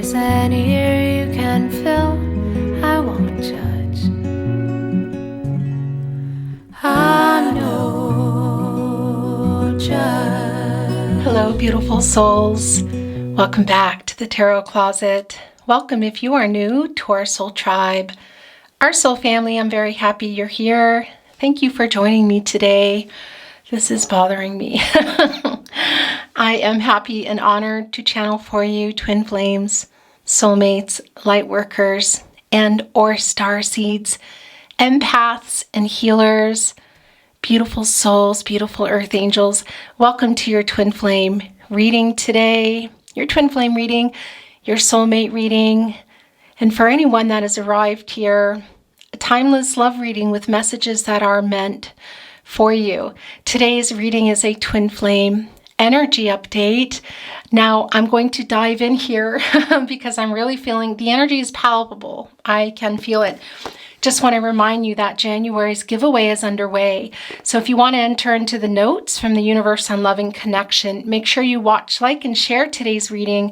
there's an ear you can fill, I won't judge. I know judge. Hello, beautiful souls. Welcome back to the Tarot Closet. Welcome if you are new to our soul tribe, our soul family. I'm very happy you're here. Thank you for joining me today. This is bothering me. I am happy and honored to channel for you twin flames, soulmates, light workers, and or star seeds, empaths and healers, beautiful souls, beautiful earth angels. Welcome to your twin flame reading today. Your twin flame reading, your soulmate reading, and for anyone that has arrived here, a timeless love reading with messages that are meant for you. Today's reading is a twin flame energy update. Now I'm going to dive in here because I'm really feeling the energy is palpable. I can feel it. Just want to remind you that January's giveaway is underway. So if you want to enter into the notes from the universe on love and connection, make sure you watch, like, and share today's reading.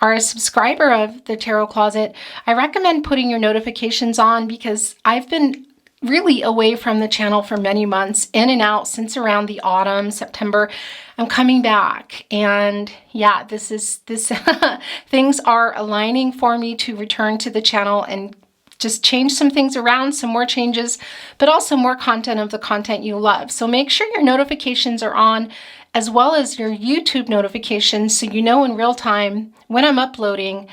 Are a subscriber of the Tarot Closet, I recommend putting your notifications on because I've been really away from the channel for many months, in and out since around the autumn, September. I'm coming back, and yeah, this things are aligning for me to return to the channel and just change some things around, some more changes, but also more content of the content you love. So make sure your notifications are on, as well as your YouTube notifications, so you know in real time when I'm uploading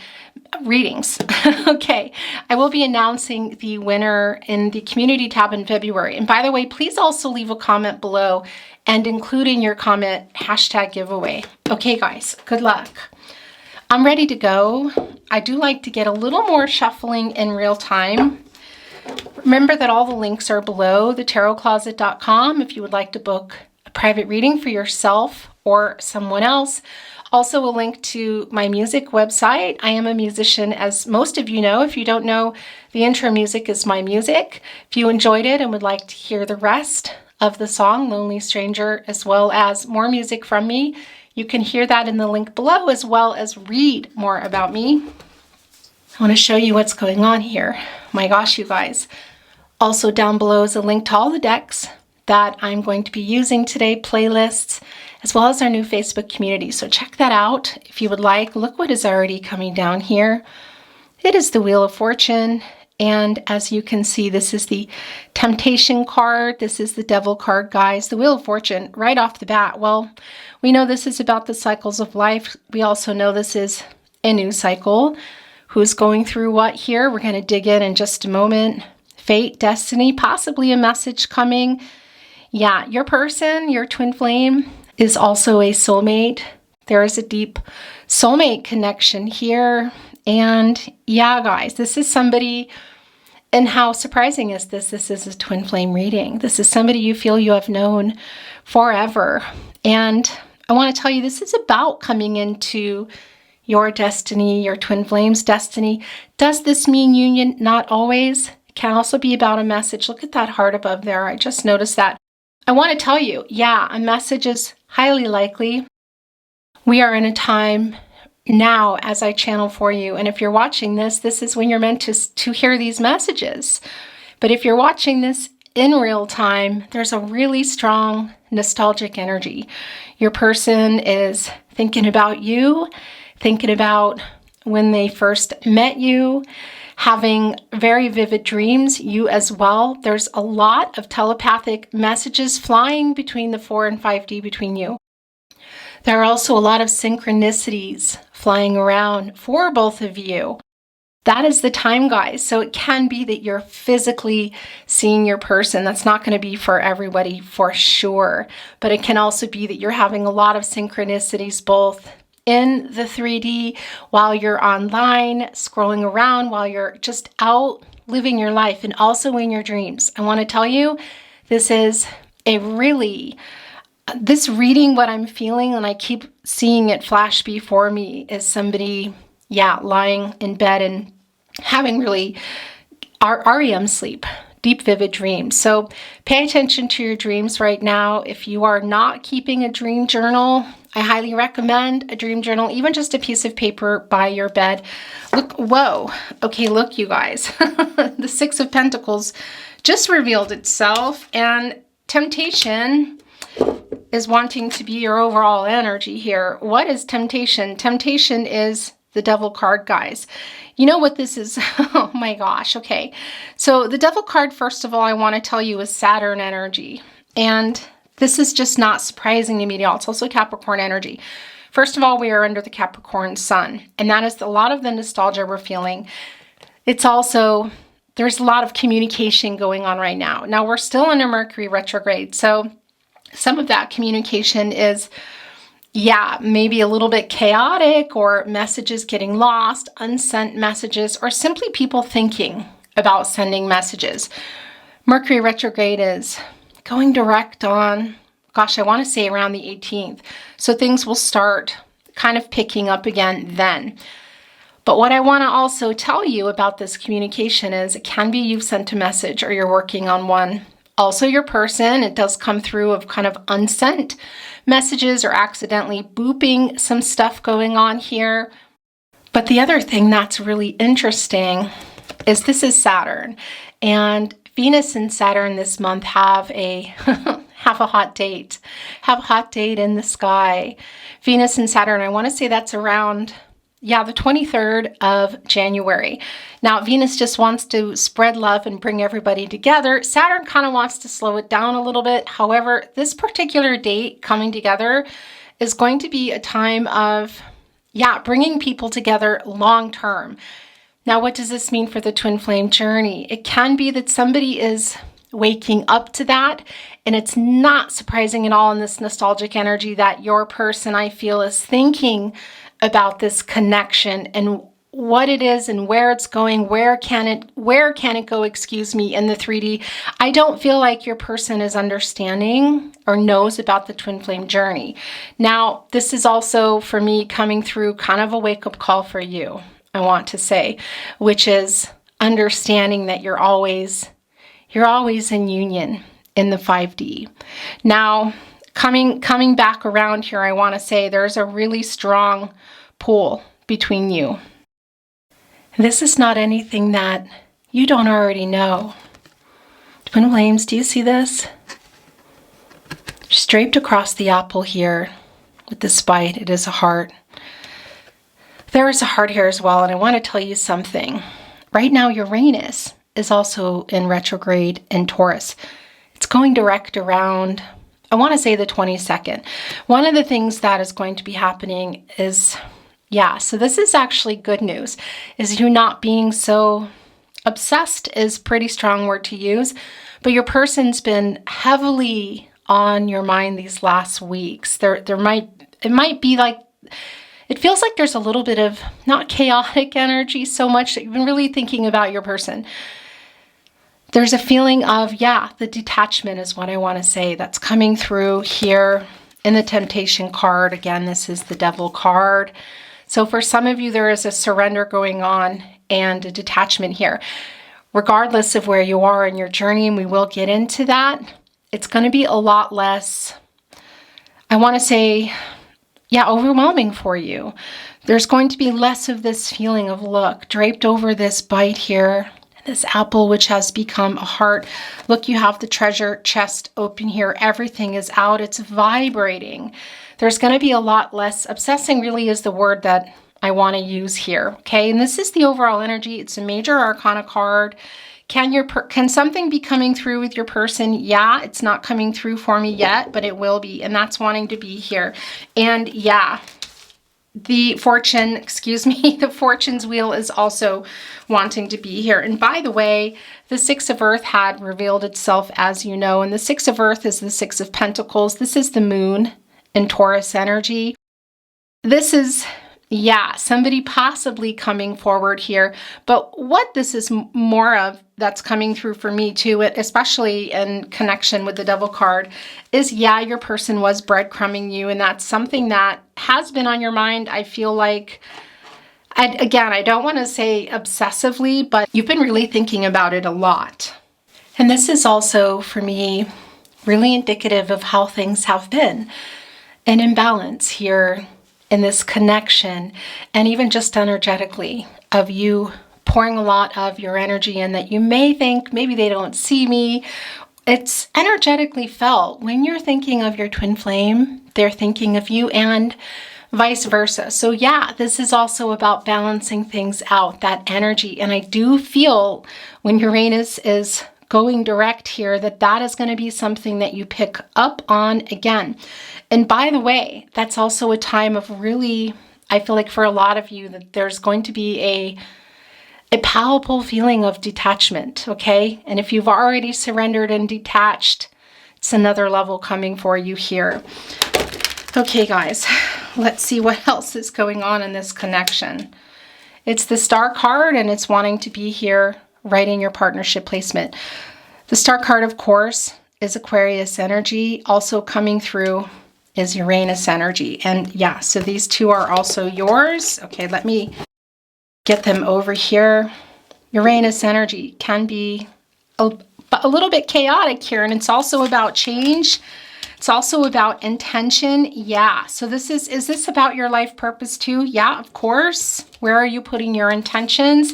readings. Okay, I will be announcing the winner in the community tab in February. And by the way, please also leave a comment below and include in your comment #giveaway. Okay guys, good luck. I'm ready to go. I do like to get a little more shuffling in real time. Remember that all the links are below, thetarotcloset.com, if you would like to book a private reading for yourself or someone else. Also a link to my music website. I am a musician, as most of you know. If you don't know, the intro music is my music. If you enjoyed it and would like to hear the rest of the song, Lonely Stranger, as well as more music from me, you can hear that in the link below, as well as read more about me. I want to show you what's going on here. My gosh, you guys. Also down below is a link to all the decks that I'm going to be using today, playlists, as well as our new Facebook community. So check that out if you would like. Look what is already coming down here. It is the Wheel of Fortune. And as you can see, this is the Temptation card. This is the Devil card, guys. The Wheel of Fortune right off the bat. Well, we know this is about the cycles of life. We also know this is a new cycle. Who's going through what here? We're going to dig in just a moment. Fate, destiny, possibly a message coming. Yeah, your person, your twin flame, is also a soulmate. There is a deep soulmate connection here. And yeah, guys, this is somebody, and how surprising is this? This is a twin flame reading. This is somebody you feel you have known forever. And I want to tell you, this is about coming into your destiny, your twin flame's destiny. Does this mean union? Not always. It can also be about a message. Look at that heart above there. I just noticed that. I want to tell you, yeah, a message is highly likely. We are in a time now as I channel for you. And if you're watching this, this is when you're meant to hear these messages. But if you're watching this in real time, there's a really strong nostalgic energy. Your person is thinking about you, thinking about when they first met you, having very vivid dreams, you as well. There's a lot of telepathic messages flying between the 4 and 5D between you. There are also a lot of synchronicities flying around for both of you. That is the time, guys. So it can be that you're physically seeing your person. That's not going to be for everybody for sure. But it can also be that you're having a lot of synchronicities both in the 3D, while you're online, scrolling around, while you're just out living your life, and also in your dreams. I want to tell you, this is a really, this reading, what I'm feeling, and I keep seeing it flash before me, is somebody, yeah, lying in bed and having really REM sleep, deep, vivid dreams. So pay attention to your dreams right now. If you are not keeping a dream journal, I highly recommend a dream journal, even just a piece of paper by your bed. Look, whoa. Okay, look, you guys. The Six of Pentacles just revealed itself, and temptation is wanting to be your overall energy here. What is temptation? Temptation is the Devil card, guys. You know what this is? Oh my gosh. Okay. So the Devil card, first of all, I want to tell you is Saturn energy. And this is just not surprising to me at all. It's also Capricorn energy. First of all, we are under the Capricorn sun, and that is a lot of the nostalgia we're feeling. It's also, there's a lot of communication going on right now. Now we're still under Mercury retrograde. So some of that communication is, yeah, maybe a little bit chaotic, or messages getting lost, unsent messages, or simply people thinking about sending messages. Mercury retrograde is going direct on, gosh, I want to say around the 18th. So things will start kind of picking up again then. But what I want to also tell you about this communication is it can be you've sent a message or you're working on one. Also your person, it does come through of kind of unsent messages or accidentally booping some stuff going on here. But the other thing that's really interesting is this is Saturn, and Venus and Saturn this month have a have a hot date. Have a hot date in the sky. Venus and Saturn, I want to say that's around, yeah, the 23rd of January. Now, Venus just wants to spread love and bring everybody together. Saturn kind of wants to slow it down a little bit. However, this particular date coming together is going to be a time of, yeah, bringing people together long term. Now, what does this mean for the twin flame journey? It can be that somebody is waking up to that, and it's not surprising at all in this nostalgic energy that your person, I feel, is thinking about this connection and what it is and where it's going, where can it go, excuse me, in the 3D. I don't feel like your person is understanding or knows about the twin flame journey. Now, this is also for me coming through kind of a wake-up call for you, I want to say, which is understanding that you're always in union in the 5D. Now, coming back around here, I want to say there's a really strong pull between you. This is not anything that you don't already know. Twin flames, do you see this? Just draped across the apple here with the spite, it is a heart. There is a heart here as well, and I want to tell you something. Right now, Uranus is also in retrograde in Taurus. It's going direct around, I want to say the 22nd. One of the things that is going to be happening is, yeah, so this is actually good news, is you not being so obsessed is pretty strong word to use, but your person's been heavily on your mind these last weeks. It might be like, it feels like there's a little bit of not chaotic energy so much that you've been really thinking about your person. There's a feeling of, yeah, the detachment is what I want to say that's coming through here in the temptation card. Again, this is the Devil card. So for some of you, there is a surrender going on and a detachment here. Regardless of where you are in your journey, and we will get into that, it's going to be a lot less, I want to say, yeah, overwhelming for you. There's going to be less of this feeling of, look, draped over this bite here, this apple, which has become a heart. Look, you have the treasure chest open here. Everything is out. It's vibrating. There's going to be a lot less. Obsessing really is the word that I want to use here. Okay. And this is the overall energy. It's a major arcana card. Can something be coming through with your person? Yeah, it's not coming through for me yet, but it will be. And that's wanting to be here. And yeah, the fortune, the fortune's wheel is also wanting to be here. And by the way, the Six of Earth had revealed itself, as you know, and the Six of Earth is the Six of Pentacles. This is the moon in Taurus energy. This is, yeah, somebody possibly coming forward here. But what this is more of that's coming through for me too, especially in connection with the Devil card, is, yeah, your person was breadcrumbing you, and that's something that has been on your mind. I feel like, again, I don't want to say obsessively, but you've been really thinking about it a lot. And this is also, for me, really indicative of how things have been. an imbalance here in this connection, and even just energetically, of you pouring a lot of your energy in that you may think maybe they don't see me. It's energetically felt. When you're thinking of your twin flame, they're thinking of you, and vice versa. So yeah, this is also about balancing things out, that energy. And I do feel when Uranus is going direct here, that is going to be something that you pick up on again. And by the way, that's also a time of really, I feel like for a lot of you, that there's going to be a palpable feeling of detachment, okay? And if you've already surrendered and detached, it's another level coming for you here. Okay, guys, let's see what else is going on in this connection. It's the Star card, and it's wanting to be here right in your partnership placement. The Star card, of course, is Aquarius energy. Also coming through is Uranus energy. And yeah, so these two are also yours. Okay, let me get them over here. Uranus energy can be a little bit chaotic here, and it's also about change. It's also about intention. Yeah, so is this about your life purpose too? Yeah, of course. Where are you putting your intentions?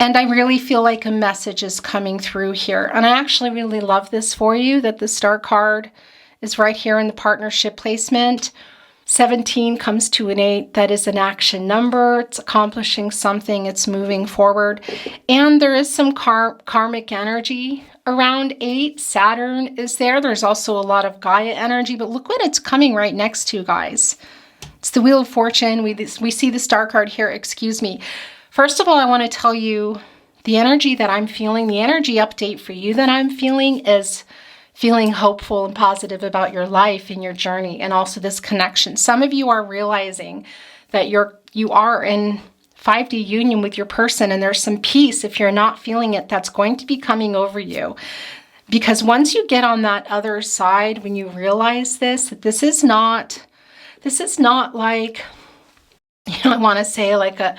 And I really feel like a message is coming through here. And I actually really love this for you, that the Star card is right here in the partnership placement. 17 comes to an 8. That is an action number. It's accomplishing something. It's moving forward. And there is some karmic energy around 8. Saturn is there. There's also a lot of Gaia energy. But look what it's coming right next to, guys. It's the Wheel of Fortune. We see the Star card here. Excuse me. First of all, I want to tell you the energy that I'm feeling, the energy update for you that I'm feeling is feeling hopeful and positive about your life and your journey, and also this connection. Some of you are realizing that you are in 5D union with your person, and there's some peace. If you're not feeling it, that's going to be coming over you. Because once you get on that other side, when you realize this is not like, I want to say like a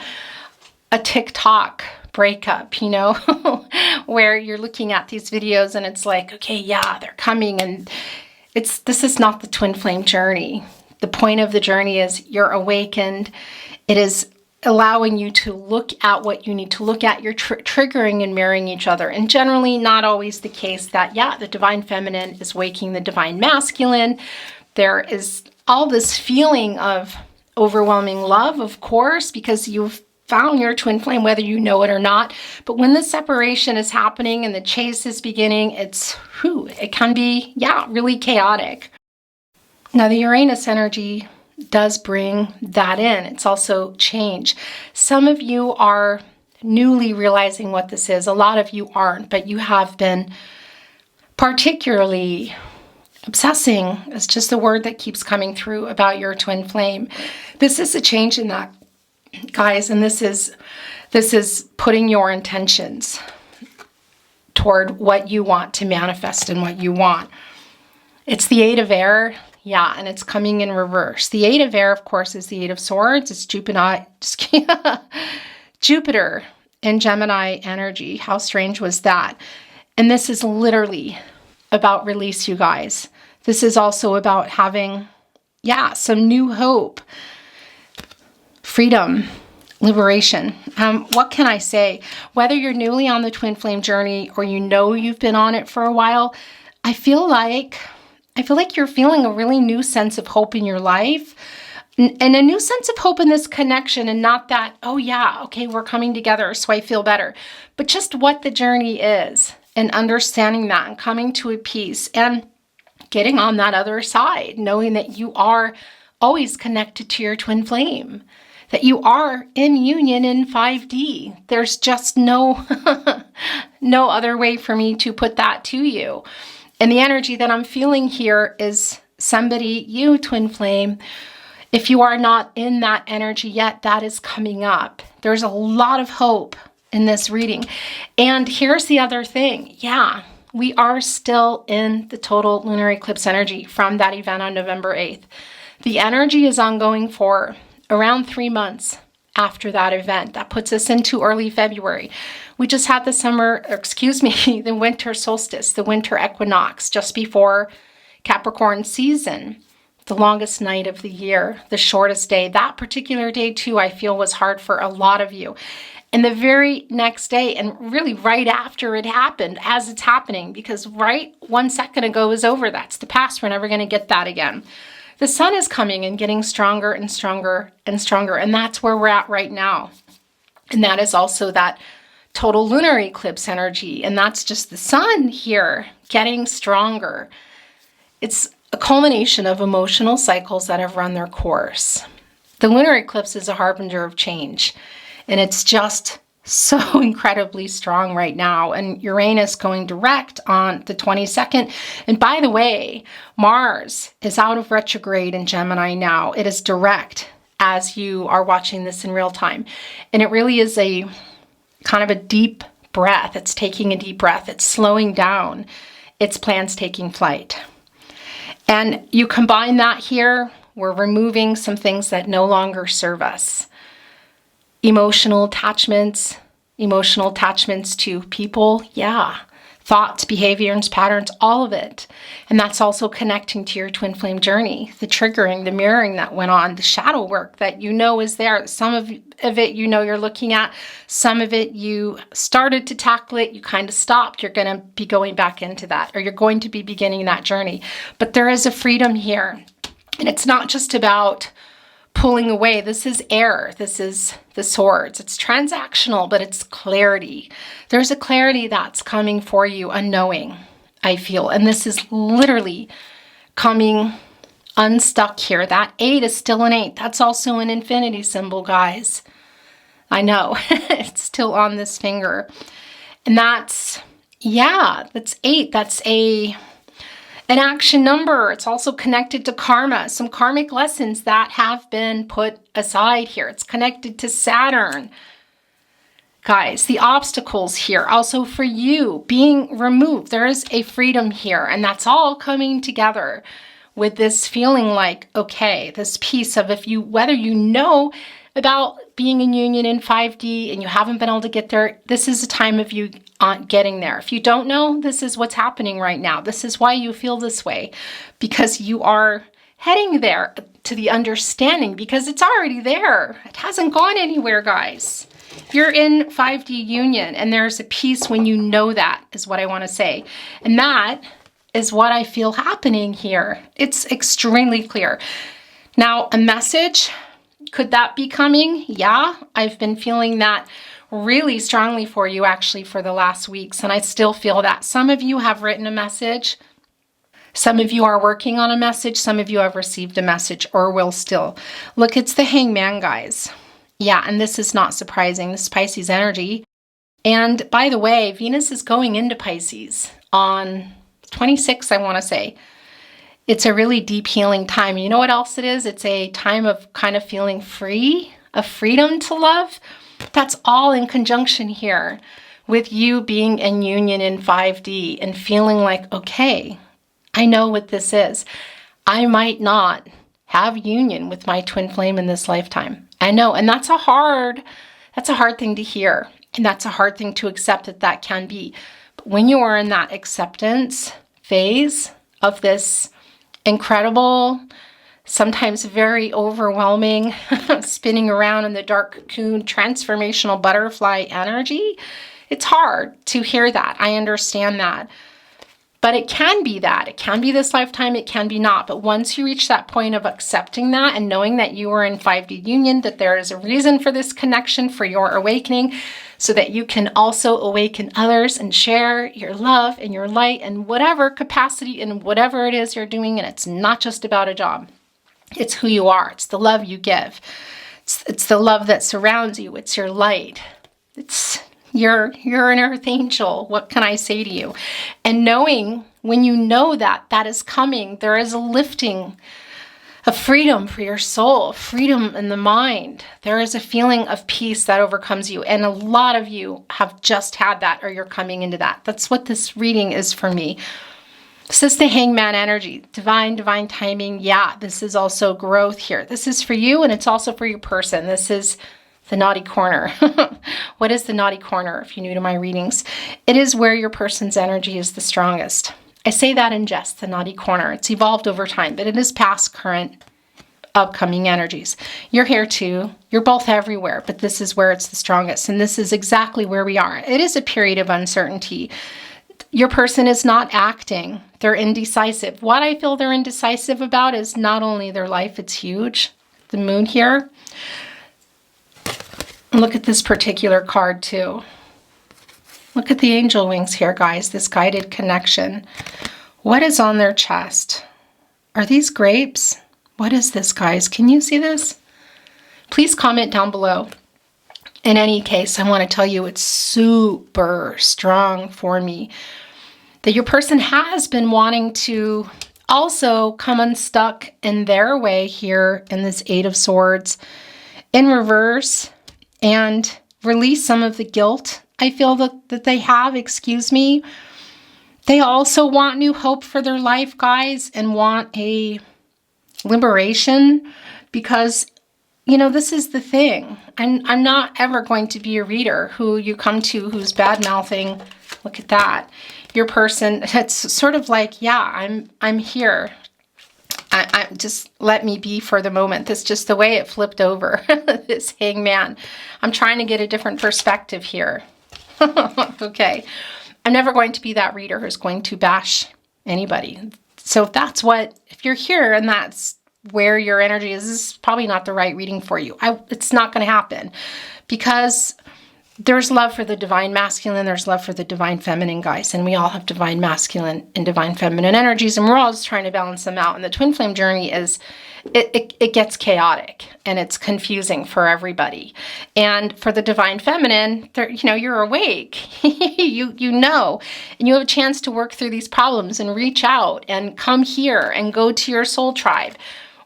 TikTok breakup, where you're looking at these videos and it's like, okay, yeah, they're coming, and this is not the twin flame journey. The point of the journey is you're awakened. It is allowing you to look at what you need to look at. You're triggering and mirroring each other. And generally not always the case that, yeah, the divine feminine is waking the divine masculine. There is all this feeling of overwhelming love, of course, because you've found your twin flame, whether you know it or not. But when the separation is happening and the chase is beginning, it can be, yeah, really chaotic. Now, the Uranus energy does bring that in. It's also change. Some of you are newly realizing what this is. A lot of you aren't, but you have been particularly obsessing. It's just the word that keeps coming through about your twin flame. This is a change in that, guys, and this is putting your intentions toward what you want to manifest and what you want. It's the 8 of Air, yeah, and it's coming in reverse. The 8 of Air, of course, is the 8 of Swords. It's Jupiter in Gemini energy. How strange was that? And this is literally about release, you guys. This is also about having, yeah, some new hope. Freedom, liberation. What can I say? Whether you're newly on the twin flame journey or you've been on it for a while, I feel like you're feeling a really new sense of hope in your life, and a new sense of hope in this connection, and not that, oh yeah, okay, we're coming together, so I feel better, but just what the journey is, and understanding that and coming to a peace and getting on that other side, knowing that you are always connected to your twin flame, that you are in union in 5D. There's just no other way for me to put that to you. And the energy that I'm feeling here is somebody, you twin flame, if you are not in that energy yet, that is coming up. There's a lot of hope in this reading. And here's the other thing. Yeah, we are still in the total lunar eclipse energy from that event on November 8th. The energy is ongoing for around 3 months after that event. That puts us into early February. We just had the winter solstice, the winter equinox, just before Capricorn season. the longest night of the year, the shortest day. That particular day too, I feel was hard for a lot of you. And the very next day, and really right after it happened, as it's happening, because right 1 second ago was over. That's the past. We're never going to get that again. The sun is coming and getting stronger and stronger and stronger. And that's where we're at right now. And that is also that total lunar eclipse energy. And that's just the sun here getting stronger. It's a culmination of emotional cycles that have run their course. The lunar eclipse is a harbinger of change. And it's just so incredibly strong right now. And Uranus going direct on the 22nd. And by the way, Mars is out of retrograde in Gemini now. It is direct as you are watching this in real time. And it really is a kind of a deep breath. It's taking a deep breath. It's slowing down. Its plans taking flight. And you combine that here, we're removing some things that no longer serve us. Emotional attachments to people, yeah. Thoughts, behaviors, patterns, all of it. And that's also connecting to your twin flame journey, the triggering, the mirroring that went on, the shadow work that you know is there. Some of it you know you're looking at. Some of it you started to tackle it, you kind of stopped. You're going to be going back into that, or you're going to be beginning that journey. But there is a freedom here. And it's not just about pulling away. This is air. This is the swords. It's transactional, but it's clarity. There's a clarity that's coming for you, unknowing, I feel. And this is literally coming unstuck here. That 8 is still an 8. That's also an infinity symbol, guys. I know. It's still on this finger. And that's 8. That's an action number. It's also connected to karma, some karmic lessons that have been put aside here. It's connected to Saturn. Guys, the obstacles here, also for you, being removed. There is a freedom here, and that's all coming together with this feeling like, okay, this piece of whether you know about being in union in 5D and you haven't been able to get there, this is a time of you getting there. If you don't know, this is what's happening right now. This is why you feel this way, because you are heading there to the understanding, because it's already there. It hasn't gone anywhere, guys. You're in 5D union, and there's a peace when you know that, is what I want to say. And that is what I feel happening here. It's extremely clear. Now, a message, could that be coming? Yeah, I've been feeling that really strongly for you actually for the last weeks, and I still feel that. Some of you have written a message. Some of you are working on a message. Some of you have received a message or will still. Look, it's the Hangman, guys. Yeah, and this is not surprising. This is Pisces energy. And by the way, Venus is going into Pisces on 26th, I want to say. It's a really deep healing time. You know what else it is? It's a time of kind of feeling free, of freedom to love. That's all in conjunction here with you being in union in 5D and feeling like, okay, I know what this is. I might not have union with my twin flame in this lifetime. I know, and that's a hard thing to hear. And that's a hard thing to accept that can be. But when you are in that acceptance phase of this incredible, sometimes very overwhelming, spinning around in the dark cocoon, transformational butterfly energy, it's hard to hear that. I understand that. But it can be that. It can be this lifetime, it can be not. But once you reach that point of accepting that and knowing that you are in 5D union, that there is a reason for this connection, for your awakening, so that you can also awaken others and share your love and your light in whatever capacity and whatever it is you're doing. And it's not just about a job. It's who you are. It's the love you give. It's the love that surrounds you. It's your light. You're an earth angel. What can I say to you? And knowing, when you know that that is coming, there is a lifting of freedom for your soul, freedom in the mind. There is a feeling of peace that overcomes you. And a lot of you have just had that, or you're coming into that. That's what this reading is for me. This is the Hangman energy, divine timing. Yeah, this is also growth here. This is for you, and it's also for your person. This is the naughty corner. What is the naughty corner, if you're new to my readings? It is where your person's energy is the strongest. I say that in jest, the naughty corner. It's evolved over time, but it is past, current, upcoming energies. You're here too. You're both everywhere, but this is where it's the strongest. And this is exactly where we are. It is a period of uncertainty. Your person is not acting. They're indecisive. What I feel they're indecisive about is not only their life, it's huge. The moon here. Look at this particular card too. Look at the angel wings here, guys. This guided connection. What is on their chest? Are these grapes? What is this, guys? Can you see this? Please comment down below. In any case, I want to tell you it's super strong for me that your person has been wanting to also come unstuck in their way here in this Eight of Swords in reverse and release some of the guilt I feel that they have, excuse me. They also want new hope for their life, guys, and want a liberation because, you know, this is the thing. I'm not ever going to be a reader who you come to who's bad-mouthing. Look at that. Your person, it's sort of like, yeah, I'm here. I just let me be for the moment. That's just the way it flipped over, this hangman. I'm trying to get a different perspective here. Okay. I'm never going to be that reader who's going to bash anybody. So if that's what, if you're here and that's where your energy is, this is probably not the right reading for you. It's not going to happen because there's love for the divine masculine, there's love for the divine feminine, guys, and we all have divine masculine and divine feminine energies, and we're all just trying to balance them out. And the twin flame journey is, it gets chaotic and it's confusing for everybody. And for the divine feminine, you know, you're awake, you know, and you have a chance to work through these problems and reach out and come here and go to your soul tribe.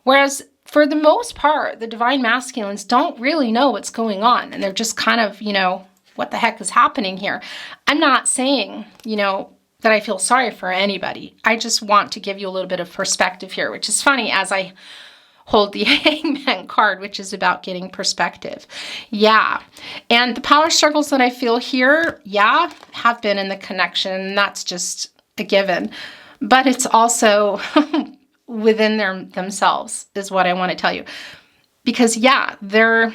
Whereas for the most part, the divine masculines don't really know what's going on. And they're just kind of, you know, what the heck is happening here? I'm not saying, you know, that I feel sorry for anybody. I just want to give you a little bit of perspective here, which is funny as I hold the Hangman card, which is about getting perspective. Yeah. And the power struggles that I feel here, yeah, have been in the connection. That's just a given. But it's also within themselves is what I want to tell you. Because yeah, they're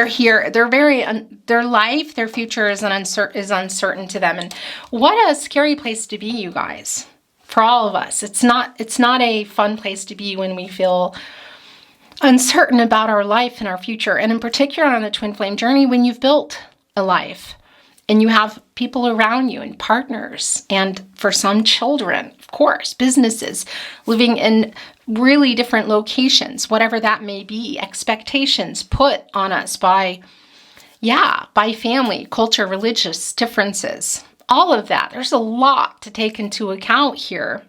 here. Their life, their future is uncertain to them. And what a scary place to be, you guys. For all of us. It's not a fun place to be when we feel uncertain about our life and our future. And in particular on the twin flame journey, when you've built a life and you have people around you and partners, and for some children, of course, businesses, living in really different locations, whatever that may be, expectations put on us by family, culture, religious differences, all of that. There's a lot to take into account here.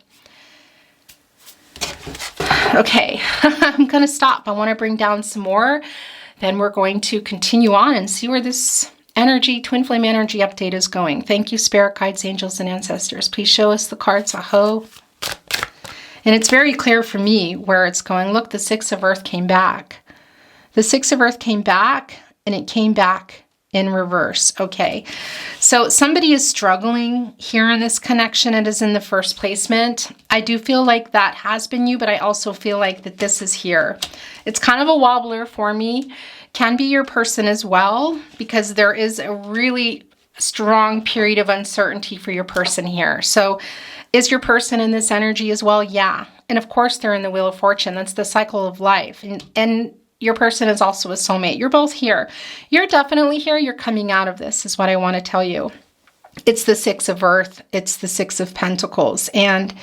Okay, I'm going to stop. I want to bring down some more. Then we're going to continue on and see where this energy, twin flame energy update is going. Thank you, spirit guides, angels, and ancestors. Please show us the cards. Aho. And it's very clear for me where it's going. Look, the Six of Earth came back. The Six of Earth came back, and it came back in reverse. Okay, so somebody is struggling here in this connection. It is in the first placement. I do feel like that has been you, but I also feel like that this is here. It's kind of a wobbler for me. Can be your person as well, because there is a really strong period of uncertainty for your person here. So is your person in this energy as well? Yeah. And of course they're in the Wheel of Fortune. That's the cycle of life. And your person is also a soulmate. You're both here. You're definitely here. You're coming out of this is what I want to tell you. It's the Six of Earth. It's the Six of Pentacles. And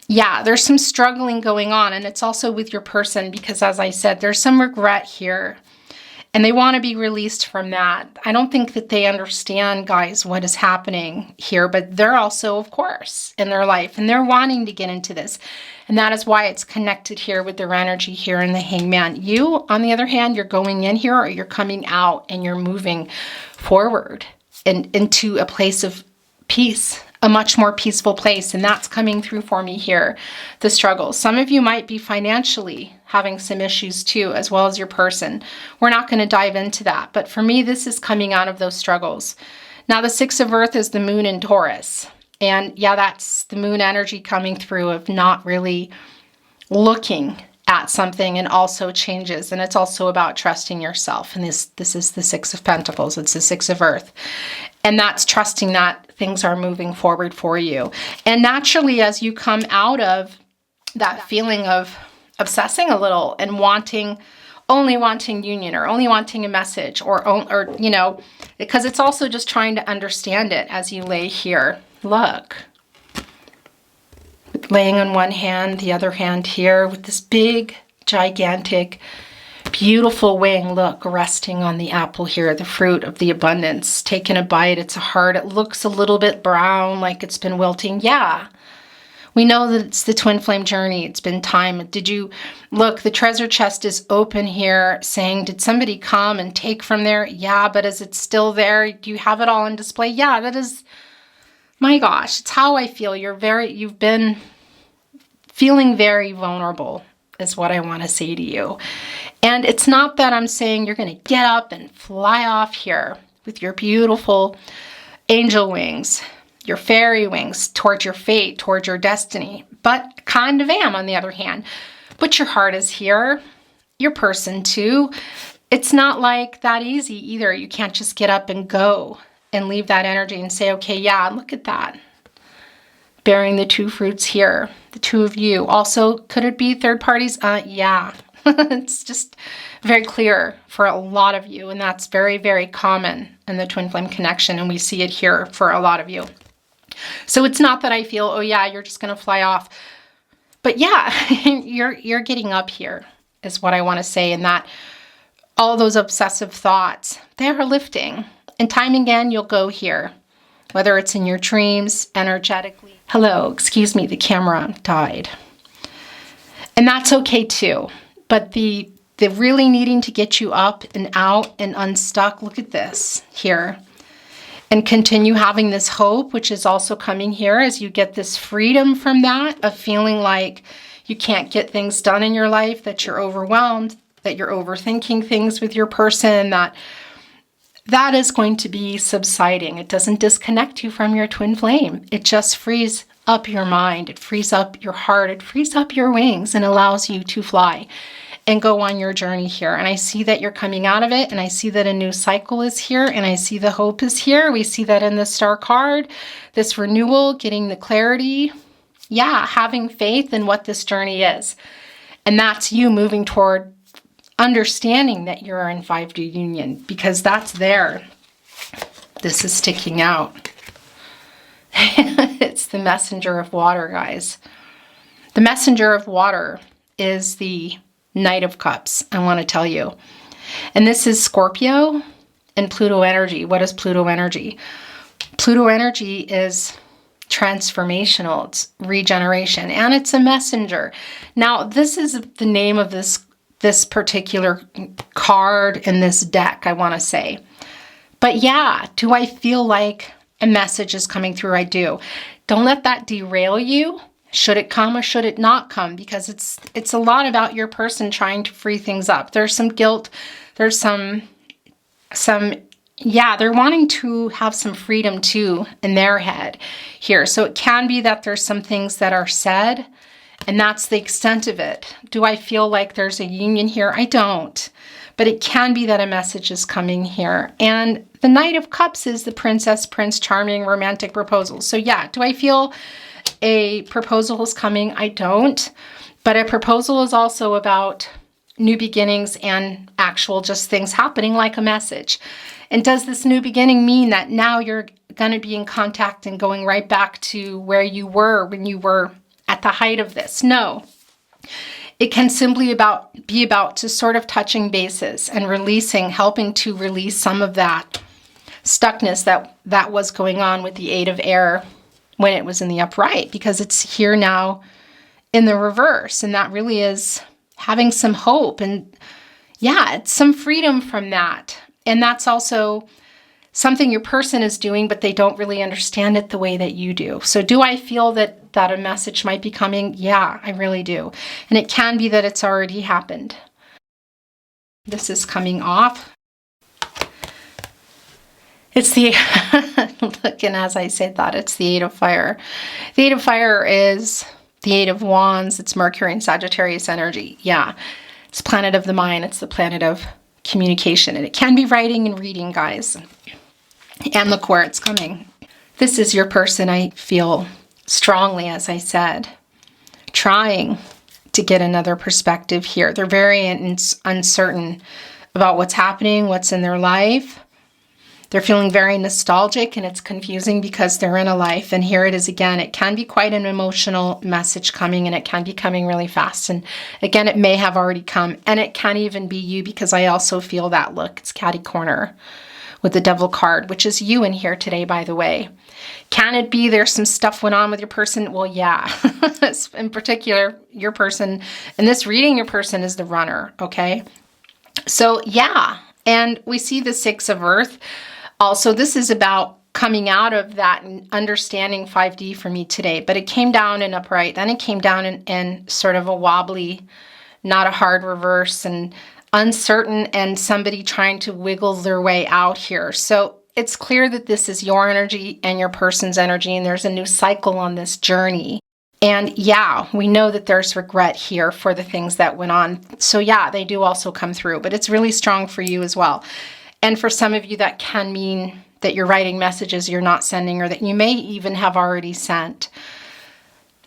yeah, there's some struggling going on. And it's also with your person because, as I said, there's some regret here. And they want to be released from that. I don't think that they understand, guys, what is happening here. But they're also, of course, in their life. And they're wanting to get into this. And that is why it's connected here with their energy here in the Hangman. You, on the other hand, you're going in here or you're coming out and you're moving forward and into a place of peace, a much more peaceful place. And that's coming through for me here, the struggles. Some of you might be financially having some issues too, as well as your person. We're not going to dive into that. But for me, this is coming out of those struggles. Now, the Six of Earth is the moon in Taurus. And yeah, that's the moon energy coming through of not really looking at something, and also changes. And it's also about trusting yourself. And this is the Six of Pentacles. It's the Six of Earth. And that's trusting that things are moving forward for you. And naturally, as you come out of that feeling of obsessing a little and only wanting union, or only wanting a message, or you know, because it's also just trying to understand it as you lay here. Look, laying on one hand, the other hand here with this big, gigantic, beautiful wing, look, resting on the apple here, the fruit of the abundance. Taking a bite, it's a heart. It looks a little bit brown, like it's been wilting. Yeah, we know that it's the twin flame journey. It's been time. Did you look? The treasure chest is open here, saying, did somebody come and take from there? Yeah, but is it still there? Do you have it all on display? Yeah, that is, my gosh, it's how I feel. You've been feeling very vulnerable, is what I want to say to you. And it's not that I'm saying you're going to get up and fly off here with your beautiful angel wings, your fairy wings, towards your fate, towards your destiny. But kind of am, on the other hand. But your heart is here, your person too. It's not like that easy either. You can't just get up and go and leave that energy and say, okay, yeah, look at that. Bearing the two fruits here, the two of you. Also, could it be third parties? Yeah. It's just very clear for a lot of you. And that's very, very common in the twin flame connection. And we see it here for a lot of you. So it's not that I feel, oh yeah, you're just going to fly off. But yeah, you're getting up here is what I want to say. And that all those obsessive thoughts, they're lifting. And time again, you'll go here, whether it's in your dreams, energetically. Hello, excuse me, the camera died. And that's okay too. But the really needing to get you up and out and unstuck, look at this here. And continue having this hope, which is also coming here as you get this freedom from that, of feeling like you can't get things done in your life, that you're overwhelmed, that you're overthinking things with your person, that is going to be subsiding. It doesn't disconnect you from your twin flame. It just frees up your mind. It frees up your heart. It frees up your wings and allows you to fly and go on your journey here. And I see that you're coming out of it, and I see that a new cycle is here, and I see the hope is here. We see that in the star card, this renewal, getting the clarity. Yeah, having faith in what this journey is. And that's you moving toward understanding that you're in 5D union, because that's there. This is sticking out. It's the messenger of water, guys. The messenger of water is the Knight of Cups, I want to tell you. And this is Scorpio and Pluto energy. What is Pluto energy? Pluto energy is transformational. It's regeneration, and it's a messenger. Now, this is the name of this particular card in this deck, I want to say. But yeah, do I feel like a message is coming through? I do. Don't let that derail you. Should it come or should it not come? Because it's a lot about your person trying to free things up. There's some guilt. There's some yeah, they're wanting to have some freedom too in their head here. So it can be that there's some things that are said, and that's the extent of it. Do I feel like there's a union here? I don't. But it can be that a message is coming here. And the Knight of Cups is the princess, prince, charming, romantic proposal. So yeah, do I feel a proposal is coming? I don't. But a proposal is also about new beginnings and actual just things happening, like a message. And does this new beginning mean that now you're going to be in contact and going right back to where you were when you were at the height of this? No. It can simply be about just sort of touching bases and releasing, helping to release some of that stuckness that was going on with the Eight of Air when it was in the upright, because it's here now in the reverse. And that really is having some hope. And yeah, it's some freedom from that. And that's also something your person is doing, but they don't really understand it the way that you do. So do I feel that a message might be coming? Yeah, I really do. And it can be that it's already happened. This is coming off. It's the Look, and as I said that, it's the Eight of Fire. The Eight of Fire is the Eight of Wands. It's Mercury and Sagittarius energy. Yeah, it's planet of the mind. It's the planet of communication. And it can be writing and reading, guys. And look where it's coming. This is your person, I feel strongly, as I said, trying to get another perspective here. They're very uncertain about what's happening, what's in their life. They're feeling very nostalgic, and it's confusing because they're in a life. And here it is again. It can be quite an emotional message coming, and it can be coming really fast. And again, it may have already come, and it can even be you, because I also feel that. Look, it's catty corner with the Devil card, which is you in here today, by the way. Can it be there's some stuff went on with your person? Well, yeah. In particular, your person, in this reading, your person is the runner, okay? So, yeah. And we see the Six of Earth. Also, this is about coming out of that and understanding 5D for me today. But it came down in upright. Then it came down in sort of a wobbly, not a hard reverse, and uncertain, and somebody trying to wiggle their way out here. So it's clear that this is your energy and your person's energy, and there's a new cycle on this journey. And yeah, we know that there's regret here for the things that went on. So yeah, they do also come through, but it's really strong for you as well. And for some of you, that can mean that you're writing messages you're not sending, or that you may even have already sent.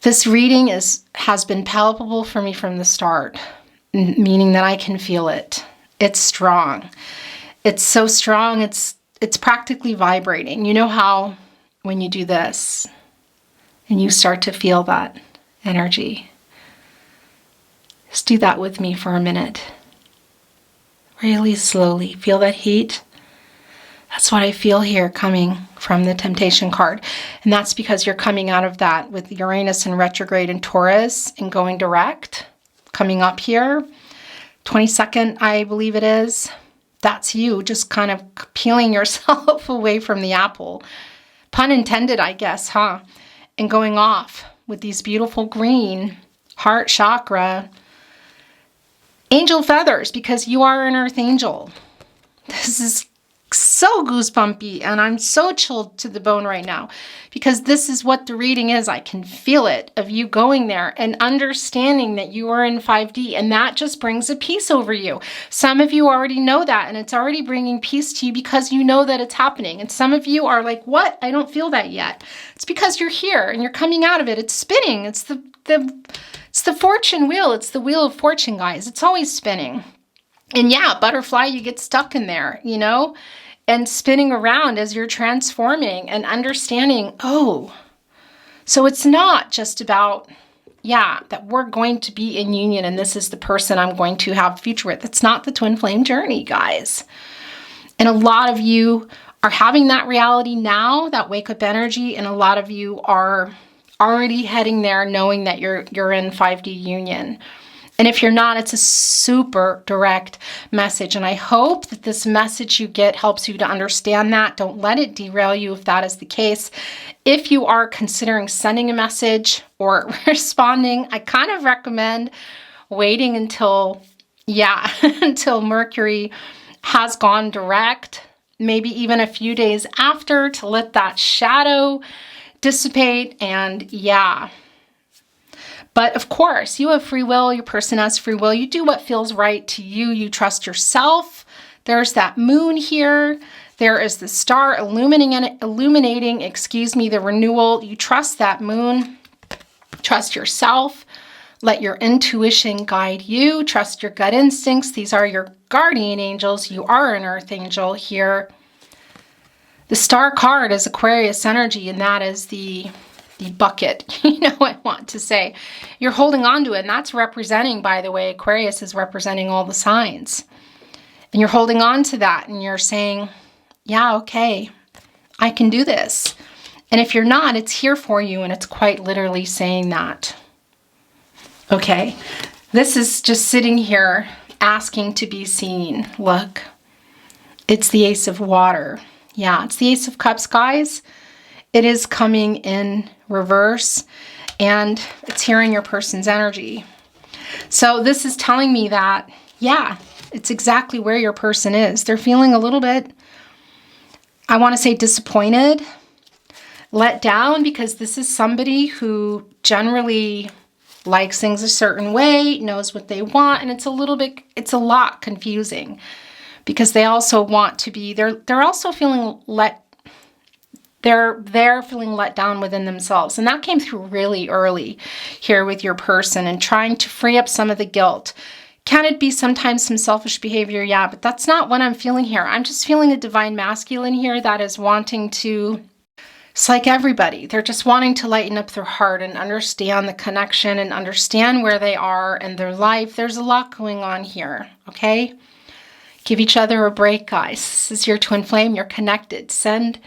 This reading has been palpable for me from the start, meaning that I can feel it. It's strong. It's so strong, it's practically vibrating. You know how when you do this and you start to feel that energy? Just do that with me for a minute. Really slowly. Feel that heat? That's what I feel here coming from the Temptation card. And that's because you're coming out of that with Uranus in retrograde in Taurus and going direct. Coming up here, 22nd, I believe it is. That's you just kind of peeling yourself away from the apple. Pun intended, I guess, huh? And going off with these beautiful green heart chakra angel feathers, because you are an earth angel. This is so goosebumpy, and I'm so chilled to the bone right now, because this is what the reading is. I can feel it, of you going there and understanding that you are in 5D, and that just brings a peace over you. Some of you already know that, and it's already bringing peace to you because you know that it's happening. And some of you are like, what? I don't feel that yet. It's because you're here and you're coming out of it. It's spinning. It's the fortune wheel. It's the wheel of fortune, guys. It's always spinning. And yeah, butterfly, you get stuck in there, you know, and spinning around as you're transforming and understanding, oh, so it's not just about, yeah, that we're going to be in union and this is the person I'm going to have a future with. It's not the twin flame journey, guys. And a lot of you are having that reality now, that wake up energy, and a lot of you are already heading there knowing that you're in 5D union. And if you're not, it's a super direct message. And I hope that this message you get helps you to understand that. Don't let it derail you if that is the case. If you are considering sending a message or responding, I kind of recommend waiting until, until Mercury has gone direct, maybe even a few days after, to let that shadow dissipate. And but of course, you have free will. Your person has free will. You do what feels right to you. You trust yourself. There's that moon here. There is the star illuminating, the renewal. You trust that moon. Trust yourself. Let your intuition guide you. Trust your gut instincts. These are your guardian angels. You are an earth angel here. The star card is Aquarius energy, and that is the bucket, I want to say. You're holding on to it, and that's representing, by the way, Aquarius is representing all the signs. And you're holding on to that, and you're saying, yeah, okay, I can do this. And if you're not, it's here for you, and it's quite literally saying that. Okay, this is just sitting here asking to be seen. Look, it's the Ace of Water. Yeah, it's the Ace of Cups, guys. It is coming in reverse, and it's here in your person's energy. So this is telling me that, yeah, it's exactly where your person is. They're feeling a little bit, I want to say, disappointed, let down, because this is somebody who generally likes things a certain way, knows what they want, and it's a lot confusing, because they also want to be, they're also feeling they're feeling let down within themselves. And that came through really early here with your person, and trying to free up some of the guilt. Can it be sometimes some selfish behavior? Yeah, but that's not what I'm feeling here. I'm just feeling a divine masculine here that is wanting to, it's like everybody, they're just wanting to lighten up their heart and understand the connection and understand where they are in their life. There's a lot going on here, okay? Give each other a break, guys. This is your twin flame. You're connected. Send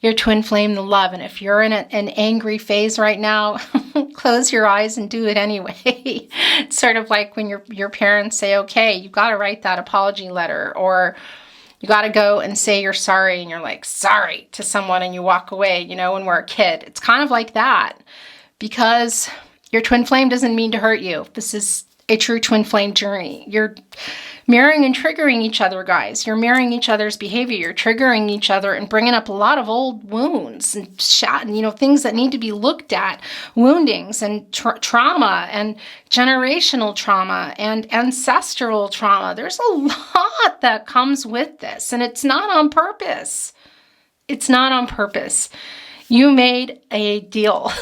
your twin flame the love. And if you're in an angry phase right now, close your eyes and do it anyway. It's sort of like when your parents say, okay, you got to write that apology letter, or you got to go and say you're sorry, and you're like, sorry to someone, and you walk away, when we're a kid. It's kind of like that, because your twin flame doesn't mean to hurt you. This is a true twin flame journey. You're mirroring and triggering each other, guys. You're mirroring each other's behavior. You're triggering each other and bringing up a lot of old wounds and things that need to be looked at, woundings and trauma and generational trauma and ancestral trauma. There's a lot that comes with this, and it's not on purpose. It's not on purpose. You made a deal.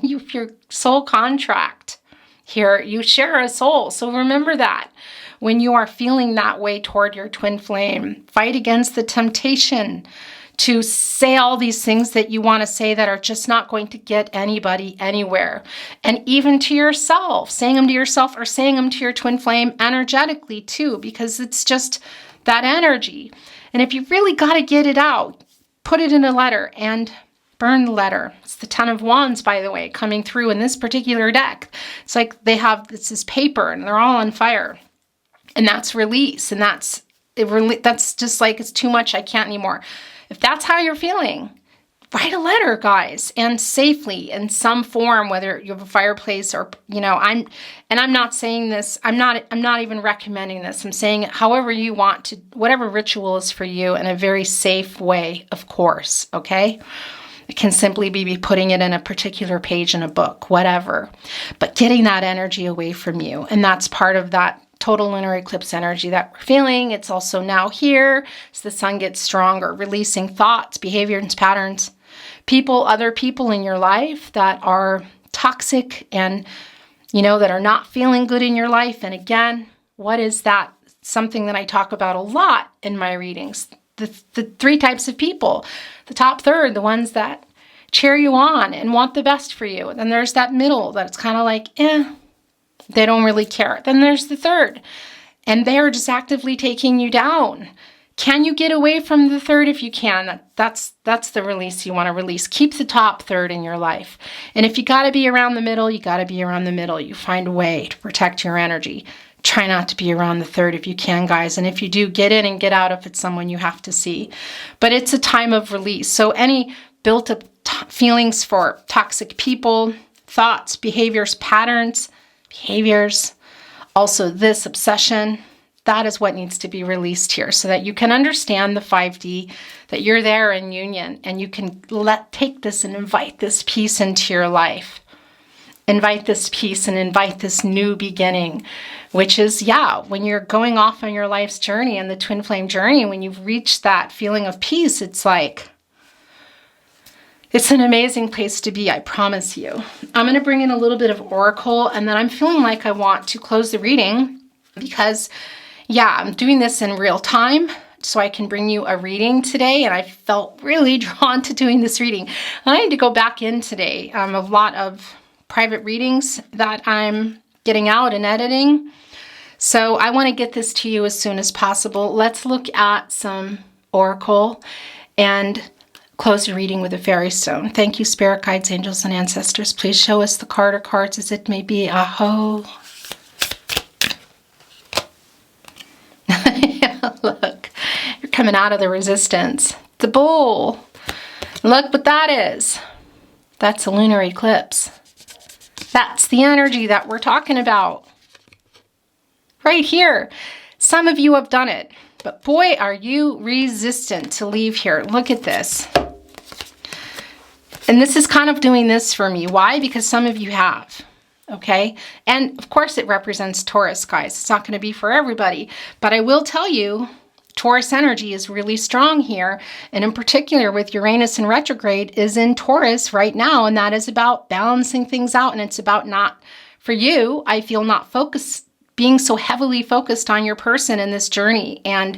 Your soul contract here. You share a soul. So remember that. When you are feeling that way toward your twin flame, fight against the temptation to say all these things that you want to say that are just not going to get anybody anywhere. And even to yourself, saying them to yourself or saying them to your twin flame energetically too, because it's just that energy. And if you really got to get it out, put it in a letter and burn the letter. It's the 10 of Wands, by the way, coming through in this particular deck. It's like this is paper and they're all on fire. And that's release. And that's just like, it's too much. I can't anymore. If that's how you're feeling, write a letter, guys, and safely in some form, whether you have a fireplace or, I'm not saying this. I'm not even recommending this. I'm saying it however you want to, whatever ritual is for you, in a very safe way, of course. Okay. It can simply be putting it in a particular page in a book, whatever, but getting that energy away from you. And that's part of that total lunar eclipse energy that we're feeling. It's also now here as the sun gets stronger, releasing thoughts, behaviors, patterns, other people in your life that are toxic and, that are not feeling good in your life. And again, what is that? Something that I talk about a lot in my readings. The three types of people. The top third, the ones that cheer you on and want the best for you. Then there's that middle that's kind of like, they don't really care. Then there's the third, and they're just actively taking you down. Can you get away from the third? If you can, that's the release you want to release. Keep the top third in your life. And if you got to be around the middle, you got to be around the middle. You find a way to protect your energy. Try not to be around the third if you can, guys. And if you do, get in and get out if it's someone you have to see. But it's a time of release. So any built up feelings for toxic people, thoughts, behaviors, patterns, also this obsession, that is what needs to be released here, so that you can understand the 5D, that you're there in union, and you can take this and invite this peace into your life. Invite this peace and invite this new beginning, which is, when you're going off on your life's journey and the twin flame journey, when you've reached that feeling of peace, it's like, it's an amazing place to be, I promise you. I'm going to bring in a little bit of Oracle, and then I'm feeling like I want to close the reading because, I'm doing this in real time so I can bring you a reading today, and I felt really drawn to doing this reading. I need to go back in today. A lot of private readings that I'm getting out and editing. So I want to get this to you as soon as possible. Let's look at some Oracle and close the reading with a fairy stone. Thank you, spirit guides, angels, and ancestors. Please show us the card or cards as it may be. Aho. Look, you're coming out of the resistance. The bull. Look what that is. That's a lunar eclipse. That's the energy that we're talking about. Right here. Some of you have done it, but boy, are you resistant to leave here. Look at this. And this is kind of doing this for me. Why? Because some of you have. Okay. And of course it represents Taurus, guys. It's not going to be for everybody, but I will tell you, Taurus energy is really strong here. And in particular with Uranus in retrograde is in Taurus right now. And that is about balancing things out. And it's about not, for you, I feel not being so heavily focused on your person in this journey and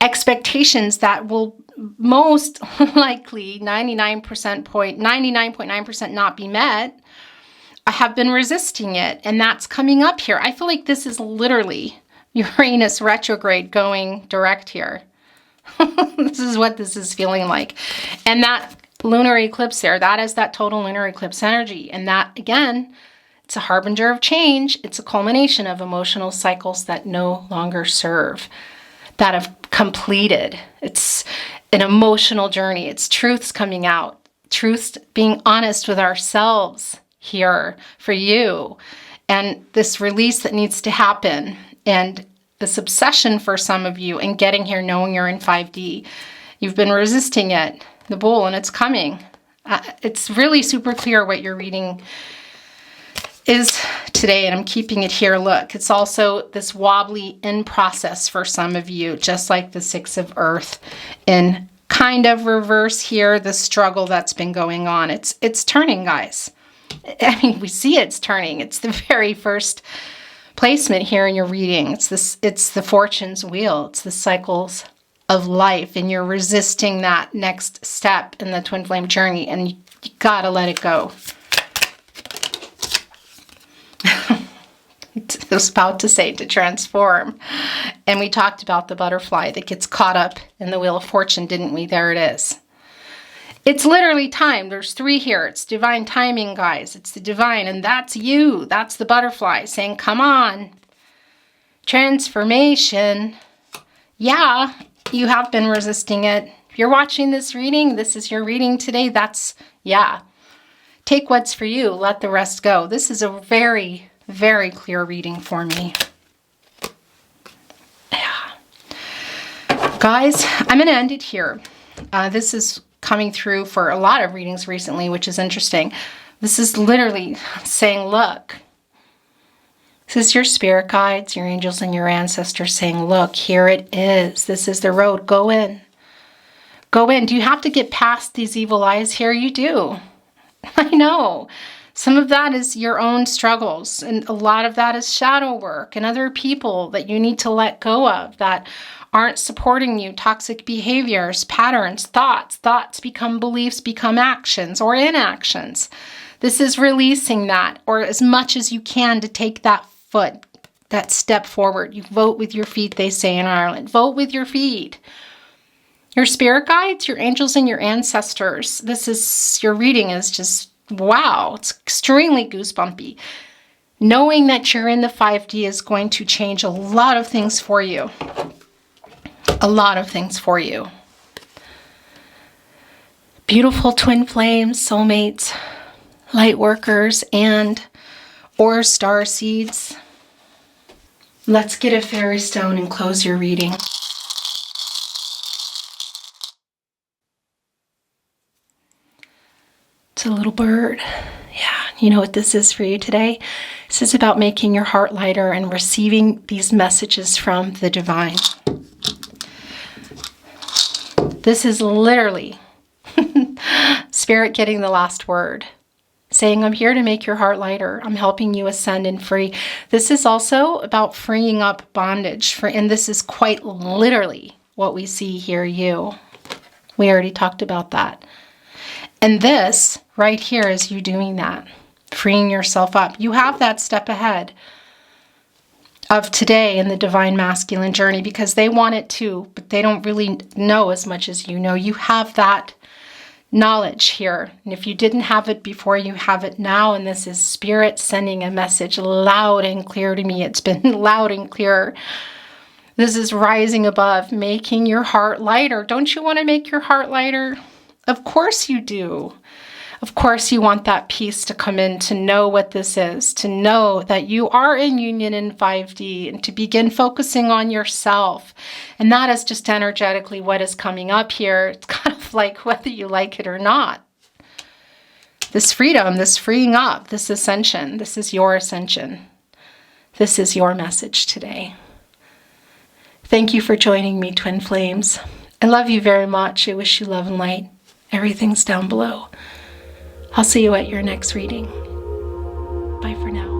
expectations that will most likely 99.9% not be met. I have been resisting it, and that's coming up here. I feel like this is literally Uranus retrograde going direct here. This is what this is feeling like. And that lunar eclipse there, that is that total lunar eclipse energy. And that, again, it's a harbinger of change. It's a culmination of emotional cycles that no longer serve, that have completed. It's an emotional journey. It's truths coming out, truths being honest with ourselves here for you, and this release that needs to happen, and this obsession for some of you in getting here knowing you're in 5D. You've been resisting it, the bull, and it's coming. It's really super clear what your reading is today, and I'm keeping it here. Look, it's also this wobbly in process for some of you, just like the Six of Earth in kind of reverse here, the struggle that's been going on. It's turning, guys. I mean, we see it's turning. It's the very first placement here in your reading. It's the fortune's wheel. It's the cycles of life, and you're resisting that next step in the twin flame journey, and you gotta let it go. I was about to say to transform. And we talked about the butterfly that gets caught up in the wheel of fortune, didn't we? There it is. It's literally time. There's 3 here. It's divine timing, guys. It's the divine, and that's you. That's the butterfly saying, come on. Transformation. Yeah, you have been resisting it. If you're watching this reading, this is your reading today. That's, yeah. Take what's for you. Let the rest go. This is a very, very clear reading for me. Yeah. Guys, I'm going to end it here. This is coming through for a lot of readings recently, which is interesting. This is literally saying, look, this is your spirit guides, your angels, and your ancestors saying, look, here it is. This is the road. Go in. Go in. Do you have to get past these evil eyes here? You do. I know. Some of that is your own struggles, and a lot of that is shadow work and other people that you need to let go of that aren't supporting you, toxic behaviors, patterns, thoughts. Thoughts become beliefs, become actions or inactions. This is releasing that, or as much as you can, to take that foot, that step forward. You vote with your feet, they say in Ireland. Vote with your feet. Your spirit guides, your angels, and your ancestors. This is, your reading is just, wow, it's extremely goosebumpy. Knowing that you're in the 5D is going to change a lot of things for you. A lot of things for you. Beautiful twin flames, soulmates, light workers, and or star seeds. Let's get a fairy stone and close your reading. It's a little bird. Yeah, you know what this is for you today? This is about making your heart lighter and receiving these messages from the divine. This is literally Spirit getting the last word, saying, I'm here to make your heart lighter. I'm helping you ascend and free. This is also about freeing up bondage, and this is quite literally what we see here, you. We already talked about that. And this right here is you doing that, freeing yourself up. You have that step ahead of today in the divine masculine journey, because they want it too, but they don't really know as much as you know. You have that knowledge here. And if you didn't have it before, you have it now. And this is Spirit sending a message loud and clear to me. It's been loud and clear. This is rising above, making your heart lighter. Don't you want to make your heart lighter? Of course you do. Of course you want that peace to come in, to know what this is, to know that you are in union in 5D, and to begin focusing on yourself. And that is just energetically what is coming up here. It's kind of like whether you like it or not. this freedom, this freeing up, this ascension. This is your ascension. This is your message today. Thank you for joining me, Twin Flames. I love you very much. I wish you love and light. Everything's down below. I'll see you at your next reading. Bye for now.